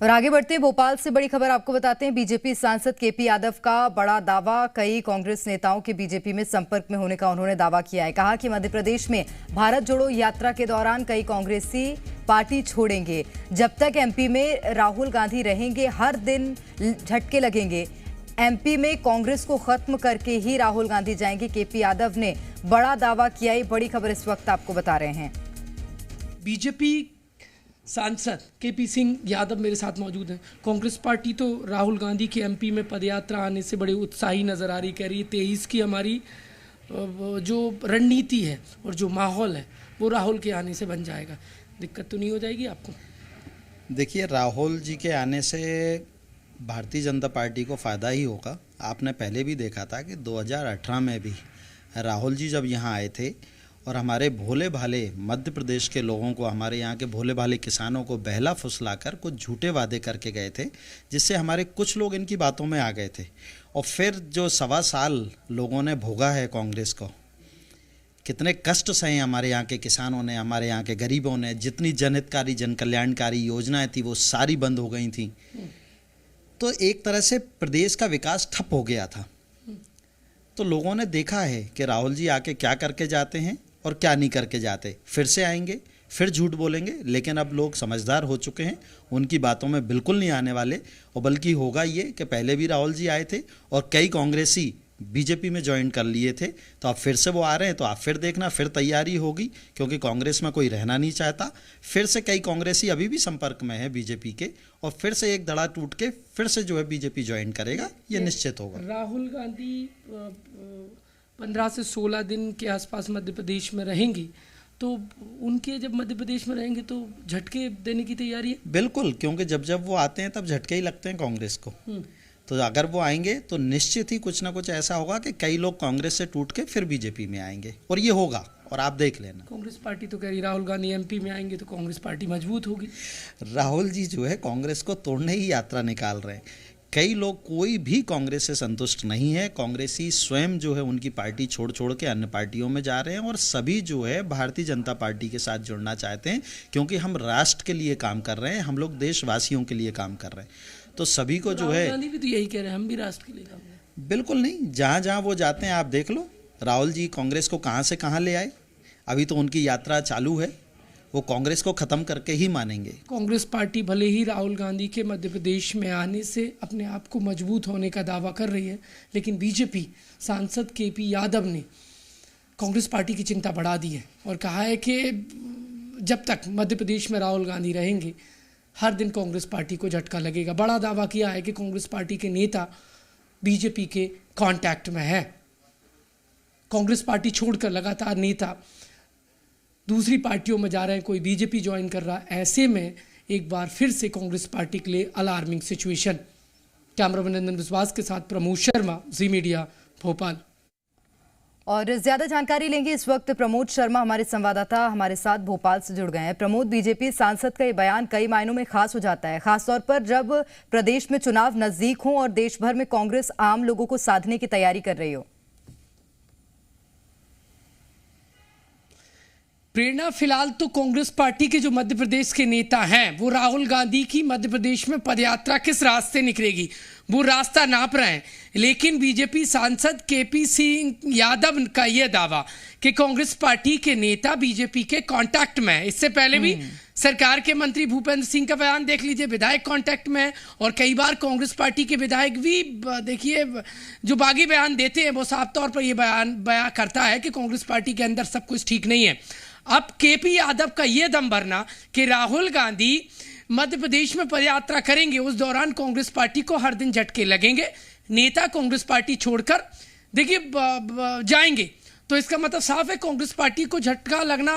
और आगे बढ़ते हैं, भोपाल से बड़ी खबर आपको बताते हैं। बीजेपी सांसद केपी यादव का बड़ा दावा, कई कांग्रेस नेताओं के बीजेपी में संपर्क में होने का उन्होंने दावा किया है। कहा कि मध्य प्रदेश में भारत जोड़ो यात्रा के दौरान कई कांग्रेसी पार्टी छोड़ेंगे। जब तक एमपी में राहुल गांधी रहेंगे हर दिन झटके लगेंगे। एमपी में कांग्रेस को खत्म करके ही राहुल गांधी जाएंगे, केपी यादव ने बड़ा दावा किया। ये बड़ी खबर इस वक्त आपको बता रहे हैं। बीजेपी सांसद केपी सिंह यादव मेरे साथ मौजूद हैं। कांग्रेस पार्टी तो राहुल गांधी के एमपी में पदयात्रा आने से बड़ी उत्साही नज़र आ रही, कह रही है 23 की हमारी जो रणनीति है और जो माहौल है वो राहुल के आने से बन जाएगा। दिक्कत तो नहीं हो जाएगी आपको? देखिए, राहुल जी के आने से भारतीय जनता पार्टी को फ़ायदा ही होगा। आपने पहले भी देखा था कि 2018 में भी राहुल जी जब यहाँ आए थे और हमारे भोले भाले मध्य प्रदेश के लोगों को, हमारे यहाँ के भोले भाले किसानों को बहला फुसलाकर कुछ झूठे वादे करके गए थे, जिससे हमारे कुछ लोग इनकी बातों में आ गए थे। और फिर जो 1.25 साल लोगों ने भोगा है कांग्रेस को, कितने कष्ट सहे हमारे यहाँ के किसानों ने, हमारे यहाँ के गरीबों ने। जितनी जनहितकारी जन कल्याणकारी योजनाएं थी वो सारी बंद हो गई थी। तो एक तरह से प्रदेश का विकास ठप हो गया था। तो लोगों ने देखा है कि राहुल जी आके क्या करके जाते हैं और क्या नहीं करके जाते। फिर से आएंगे, फिर झूठ बोलेंगे, लेकिन अब लोग समझदार हो चुके हैं, उनकी बातों में बिल्कुल नहीं आने वाले। और बल्कि होगा ये कि पहले भी राहुल जी आए थे और कई कांग्रेसी बीजेपी में ज्वाइन कर लिए थे, तो अब फिर से वो आ रहे हैं। तो आप फिर देखना, फिर तैयारी होगी, क्योंकि कांग्रेस में कोई रहना नहीं चाहता। फिर से कई कांग्रेसी अभी भी संपर्क में है बीजेपी के, और फिर से एक धड़ा टूट के फिर से जो है बीजेपी ज्वाइन करेगा, ये निश्चित होगा। राहुल गांधी 15 से 16 दिन के आसपास मध्य प्रदेश में रहेंगी, तो उनके जब मध्य प्रदेश में रहेंगे तो झटके देने की तैयारी है? बिल्कुल, क्योंकि जब जब वो आते हैं तब झटके ही लगते हैं कांग्रेस को। तो अगर वो आएंगे तो निश्चित ही कुछ ना कुछ ऐसा होगा कि कई लोग कांग्रेस से टूट के फिर बीजेपी में आएंगे, और ये होगा, और आप देख लेना। कांग्रेस पार्टी तो कह रही राहुल गांधी एमपी में आएंगे तो कांग्रेस पार्टी मजबूत होगी। राहुल जी जो है कांग्रेस को तोड़ने ही यात्रा निकाल रहे हैं। कई लोग, कोई भी कांग्रेस से संतुष्ट नहीं है। कांग्रेसी स्वयं जो है उनकी पार्टी छोड़ छोड़ के अन्य पार्टियों में जा रहे हैं, और सभी जो है भारतीय जनता पार्टी के साथ जुड़ना चाहते हैं, क्योंकि हम राष्ट्र के लिए काम कर रहे हैं, हम लोग देशवासियों के लिए काम कर रहे हैं। तो सभी को जो है, गांधी भी तो यही कह रहे हैं, हम भी राष्ट्र के लिए काम कर रहे हैं। बिल्कुल नहीं, जहाँ जहाँ वो जाते हैं आप देख लो, राहुल जी कांग्रेस को कहाँ से कहाँ ले आए। अभी तो उनकी यात्रा चालू है, वो कांग्रेस को खत्म करके ही मानेंगे। कांग्रेस पार्टी भले ही राहुल गांधी के मध्य प्रदेश में आने से अपने आप को मजबूत होने का दावा कर रही है, लेकिन बीजेपी सांसद केपी यादव ने कांग्रेस पार्टी की चिंता बढ़ा दी है और कहा है कि जब तक मध्य प्रदेश में राहुल गांधी रहेंगे हर दिन कांग्रेस पार्टी को झटका लगेगा। बड़ा दावा किया है कि कांग्रेस पार्टी के नेता बीजेपी के कांटेक्ट में है। कांग्रेस पार्टी छोड़कर लगातार नेता दूसरी पार्टियों में जा रहे हैं, कोई बीजेपी ज्वाइन कर रहा है। ऐसे में एक बार फिर से कांग्रेस पार्टी के लिए अलार्मिंग सिचुएशन। कैमरामैन नंदन विश्वास के साथ प्रमोद शर्मा, जी मीडिया, भोपाल। और ज्यादा जानकारी लेंगे इस वक्त प्रमोद शर्मा, हमारे संवाददाता हमारे साथ भोपाल से जुड़ गए हैं। प्रमोद, बीजेपी सांसद का ये बयान कई मायनों में खास हो जाता है, खासतौर पर जब प्रदेश में चुनाव नजदीक हो और देश भर में कांग्रेस आम लोगों को साधने की तैयारी कर रही हो। प्रेरणा, फिलहाल तो कांग्रेस पार्टी के जो मध्य प्रदेश के नेता हैं वो राहुल गांधी की मध्य प्रदेश में पदयात्रा किस रास्ते निकलेगी वो रास्ता नाप रहे हैं, लेकिन बीजेपी सांसद केपी सिंह यादव का यह दावा कि कांग्रेस पार्टी के नेता बीजेपी के कांटेक्ट में है। इससे पहले भी सरकार के मंत्री भूपेंद्र सिंह का बयान देख लीजिए, विधायक कांटेक्ट में है, और कई बार कांग्रेस पार्टी के विधायक भी देखिए जो बागी बयान देते हैं वो साफ तौर पर यह बयान करता है कि कांग्रेस पार्टी के अंदर सब कुछ ठीक नहीं है। अब केपी यादव का यह दम भरना कि राहुल गांधी मध्य प्रदेश में पदयात्रा करेंगे, उस दौरान कांग्रेस पार्टी को हर दिन झटके लगेंगे, नेता कांग्रेस पार्टी छोड़कर देखिए जाएंगे, तो इसका मतलब साफ है कांग्रेस पार्टी को झटका लगना।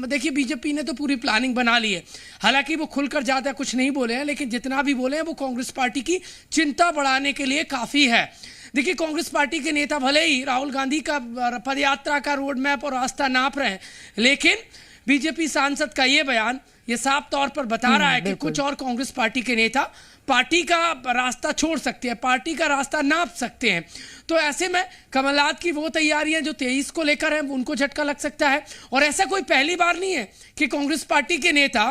देखिए बीजेपी ने तो पूरी प्लानिंग बना ली है, हालांकि वो खुलकर ज़्यादा कुछ नहीं बोले हैं, लेकिन जितना भी बोले हैं वो कांग्रेस पार्टी की चिंता बढ़ाने के लिए काफ़ी है। देखिए कांग्रेस पार्टी के नेता भले ही राहुल गांधी का पदयात्रा का रोड मैप और रास्ता नाप रहे हैं, लेकिन बीजेपी सांसद का ये बयान ये साफ तौर पर बता रहा है कि कुछ और कांग्रेस पार्टी के नेता पार्टी का रास्ता छोड़ सकते हैं, पार्टी का रास्ता नाप सकते हैं। तो ऐसे में कमलनाथ की वो तैयारियां जो 23 को लेकर हैं उनको झटका लग सकता है, और ऐसा कोई पहली बार नहीं है कि कांग्रेस पार्टी के नेता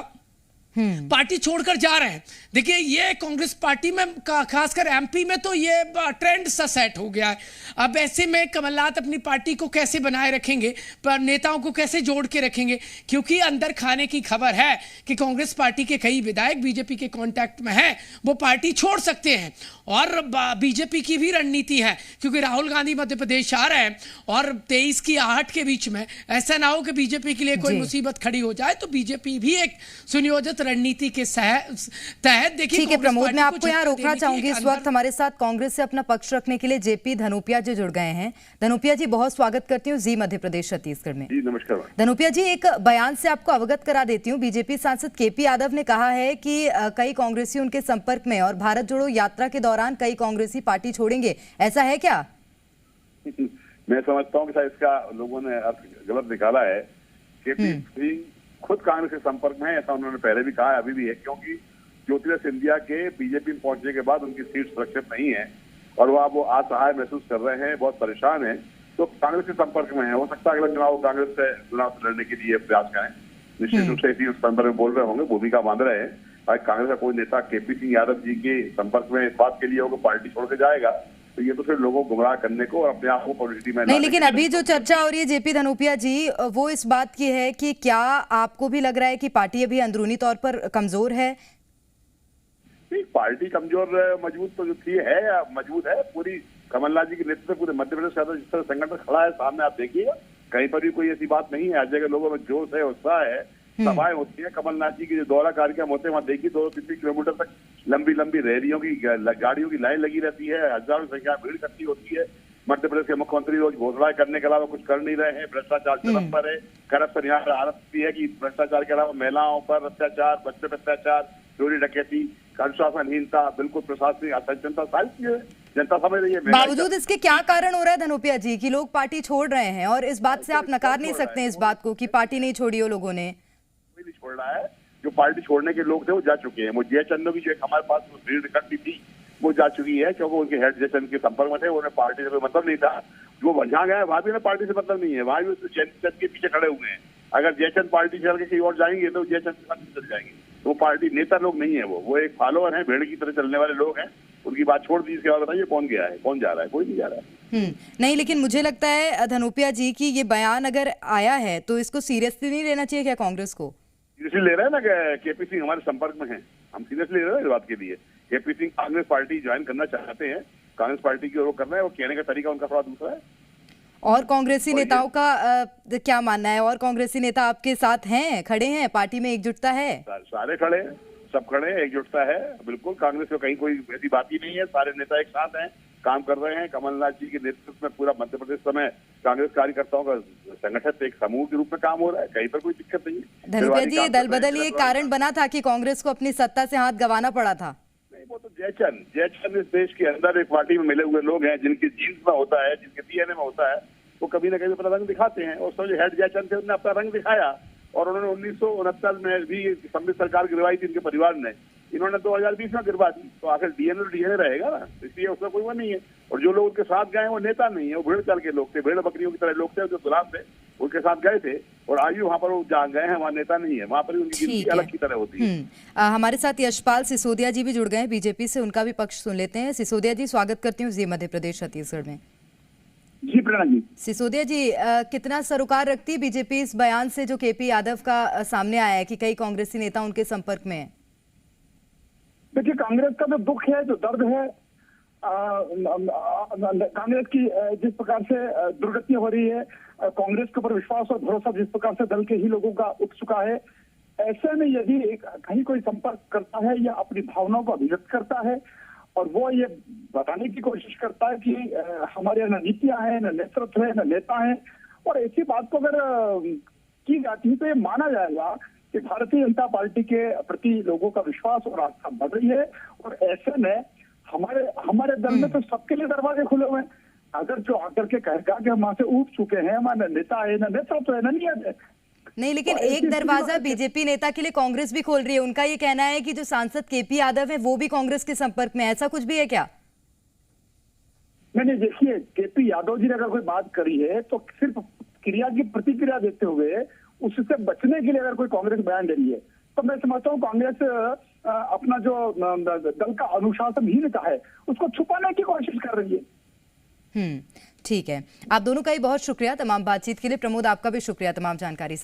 पार्टी छोड़कर जा रहे हैं। देखिए ये कांग्रेस पार्टी में खासकर एमपी में तो ये ट्रेंड सा सेट हो गया है। अब ऐसे में कमलनाथ अपनी पार्टी को कैसे बनाए रखेंगे, पर नेताओं को कैसे जोड़ के रखेंगे, क्योंकि अंदर खाने की खबर है कि कांग्रेस पार्टी के कई विधायक बीजेपी के कांटेक्ट में हैं, वो पार्टी छोड़ सकते हैं। और बीजेपी की भी रणनीति है, क्योंकि राहुल गांधी मध्य प्रदेश आ रहे हैं और 23 की आहट के बीच में ऐसा ना हो कि बीजेपी के लिए कोई मुसीबत खड़ी हो जाए, तो बीजेपी भी एक सुनियोजित रणनीति के तहत देखिए। ठीक है प्रमोद, मैं आपको यहाँ रोकना चाहूंगी। इस वक्त हमारे साथ कांग्रेस से अपना पक्ष रखने के लिए जेपी धनोपिया जी जुड़ गए हैं। धनोपिया जी बहुत स्वागत करती हूँ जी मध्य प्रदेश छत्तीसगढ़ में। जी नमस्कार। धनोपिया जी एक बयान से आपको अवगत करा देती हूँ। बीजेपी सांसद केपी यादव ने कहा है कि कई कांग्रेसी उनके संपर्क में और भारत जोड़ो यात्रा के दौरान कई कांग्रेसी पार्टी छोड़ेंगे, ऐसा है क्या? मैं समझता हूँ कि शायद इसका लोगों ने गलत निकाला है। केपी सिंह खुद कांग्रेस के संपर्क में है, ऐसा उन्होंने पहले भी कहा है, अभी भी है, क्योंकि ज्योतिरादित्य सिंधिया के बीजेपी में पहुंचने के बाद उनकी सीट सुरक्षित नहीं है और वो असहाय महसूस कर रहे हैं, बहुत परेशान हैं, तो कांग्रेस के संपर्क में है। हो सकता है अगला चुनाव कांग्रेस से चुनाव लड़ने के लिए प्रयास करें। निश्चित रूप से इसी संदर्भ में बोल रहे होंगे, भूमिका बांध रहे हैं। कांग्रेस का कोई नेता केपी सिंह यादव जी के संपर्क में इस बात के लिए होगा पार्टी छोड़ के जाएगा, तो ये तो फिर लोगों को गुमराह करने को और अपने आप को पब्लिसिटी में नहीं। लेकिन अभी जो चर्चा हो रही है जेपी धनोपिया जी, वो इस बात की है कि क्या आपको भी लग रहा है कि पार्टी अभी अंदरूनी तौर पर कमजोर है? नहीं, पार्टी कमजोर मजबूत तो जो थी है, मजबूत है। पूरी कमलनाथ जी के नेतृत्व पूरे मध्य प्रदेश का जिस तरह संगठन खड़ा है सामने, आप देखिएगा कहीं पर भी कोई ऐसी बात नहीं है। हर जगह लोगों में जोश है, उत्साह है, सभाएं होती है। कमलनाथ जी के जो दौरा कार्यक्रम होते हैं वहाँ देखिए 2-3 किलोमीटर तक लंबी लंबी रैलियों की गाड़ियों की लाइन लगी रहती है, हजारों की संख्या भीड़ इकट्ठी होती है। मध्य प्रदेश के मुख्यमंत्री रोज घोषणाएं करने के अलावा कुछ कर नहीं रहे हैं। भ्रष्टाचार चरम पर है, करप्शन यहाँ पर आरोप भी है कि भ्रष्टाचार के अलावा महिलाओं पर अत्याचार, बच्चों पर अत्याचार, चोरी डकैती, अनुशासनहीनता, बिल्कुल प्रशासनिक असक्षमता, सारी चीजें जनता समझ रही है। बावजूद इसके क्या कारण हो रहा है धनोपिया जी कि लोग पार्टी छोड़ रहे हैं, और इस बात से आप नकार नहीं सकते इस बात को कि पार्टी नहीं छोड़ी हो लोगों ने? कोई नहीं छोड़ रहा है। जो पार्टी छोड़ने के लोग थे वो जा चुके हैं। वो जय चंदो की जो एक हमारे पास भीड़ इकट्ठी थी वो जा चुकी है, क्योंकि उनके हेड जय चंद के संपर्क में थे। उन्हें पार्टी से कोई मतलब नहीं था। जो जहाँ गए वहां भी पार्टी से मतलब नहीं है, वहां भी जयचंद के पीछे खड़े हुए हैं। अगर जयचंद पार्टी चल के कहीं और जाएंगे तो जयचंद के साथ चल जाएंगे। तो वो पार्टी नेता लोग नहीं है, वो एक फॉलोअर है, भेड़ की तरह चलने वाले लोग हैं। उनकी बात छोड़ दी। इसके बाद बताइए कौन गया है, कौन जा रहा है? कोई नहीं जा रहा है। नहीं, लेकिन मुझे लगता है धनोपिया जी की ये बयान अगर आया है तो इसको सीरियसली नहीं लेना चाहिए क्या कांग्रेस को? सीरियसली ले रहे हैं ना, केपी सिंह हमारे संपर्क में है, हम सीरियसली ले रहे हैं इस बात के लिए। KP Singh Congress party join करना चाहते हैं, कांग्रेस पार्टी की ओर कर रहे हैं। वो कहने का तरीका उनका थोड़ा दूसरा है। और कांग्रेसी नेताओं का क्या मानना है? और कांग्रेसी नेता आपके साथ हैं, खड़े हैं, पार्टी में एकजुटता है? सारे खड़े हैं, सब खड़े हैं, एकजुटता है बिल्कुल। कांग्रेस में कहीं कोई ऐसी बात ही नहीं है। सारे नेता एक साथ हैं, काम कर रहे हैं। कमलनाथ जी के नेतृत्व में पूरा मध्य प्रदेश समय कांग्रेस कार्यकर्ताओं का संगठन एक समूह के रूप में काम हो रहा है। कहीं पर कोई दिक्कत नहीं है। धनोपिया जी, ये दल बदल ये कारण बना था कि कांग्रेस को अपनी सत्ता से हाथ गंवाना पड़ा था? नहीं, वो तो जयचंद इस देश के अंदर एक पार्टी में मिले हुए लोग हैं, जिनके जीन्स में होता है, जिनके डीएनए में होता है, वो कभी ना कभी अपना रंग दिखाते हैं। और जो हेड जयचंद थे उन्होंने अपना रंग दिखाया, और उन्होंने 1969 में भी सम्मिलित सरकार गिरवाई थी इनके परिवार ने। इन्होंने 2020 में गिरवा दी, तो आखिर डीएनए रहेगा ना, इसलिए उसमें कोई वो नहीं है। और जो लोग उनके साथ गए वो नेता नहीं है, वो भेड़ चाल के लोग थे, भेड़ बकरियों की तरह लोग थे, जो गुलाम थे, उनके साथ गए थे। और आज भी वहाँ पर वो जहाँ गए हैं वहाँ नेता नहीं है, वहाँ पर उनकी गिनती अलग की तरह होती है। हमारे साथ यशपाल सिसोदिया जी भी जुड़ गए हैं बीजेपी से, उनका भी पक्ष सुन लेते हैं। सिसोदिया जी स्वागत करती हूँ जी मध्य प्रदेश छत्तीसगढ़ में। जी प्रणाम जी। सिसोदिया जी, कितना सरोकार रखती है बीजेपी इस बयान से जो केपी यादव का सामने आया है कि कई कांग्रेसी नेता उनके संपर्क में है? देखिए, कांग्रेस का जो दुख है, जो दर्द है, कांग्रेस की जिस प्रकार से दुर्गति हो रही है, कांग्रेस के ऊपर विश्वास और भरोसा जिस प्रकार से दल के ही लोगों का उठ चुका है, ऐसे में यदि कहीं कोई संपर्क करता है या अपनी भावनाओं को अभिव्यक्त करता है और वो ये बताने की कोशिश करता है कि हमारे न नीतियां हैं, न नेतृत्व है, न नेता है, और ऐसी बात को अगर की जाती है तो ये माना जाएगा कि भारतीय जनता पार्टी के प्रति लोगों का विश्वास और आस्था बढ़ रही है। और ऐसे में हमारे दल में तो सबके लिए दरवाजे खुले हुए हैं। अगर जो आकर के कहेगा कि हम वहां से उठ चुके हैं, हमारा नेता है, न नेतृत्व है, न नियत है, नहीं, लेकिन एक दरवाजा बीजेपी नेता के लिए कांग्रेस भी खोल रही है। उनका ये कहना है कि जो सांसद केपी यादव है वो भी कांग्रेस के संपर्क में है, ऐसा कुछ भी है क्या? नहीं, देखिए, केपी यादव जी ने अगर कोई बात करी है तो सिर्फ क्रिया की प्रतिक्रिया देते हुए उससे बचने के लिए अगर कोई कांग्रेस बयान दे रही है तो मैं समझता हूँ कांग्रेस अपना जो दल का अनुशासनहीनता है उसको छुपाने की कोशिश कर रही है। ठीक है, आप दोनों का ही बहुत शुक्रिया तमाम बातचीत के लिए। प्रमोद, आपका भी शुक्रिया तमाम जानकारी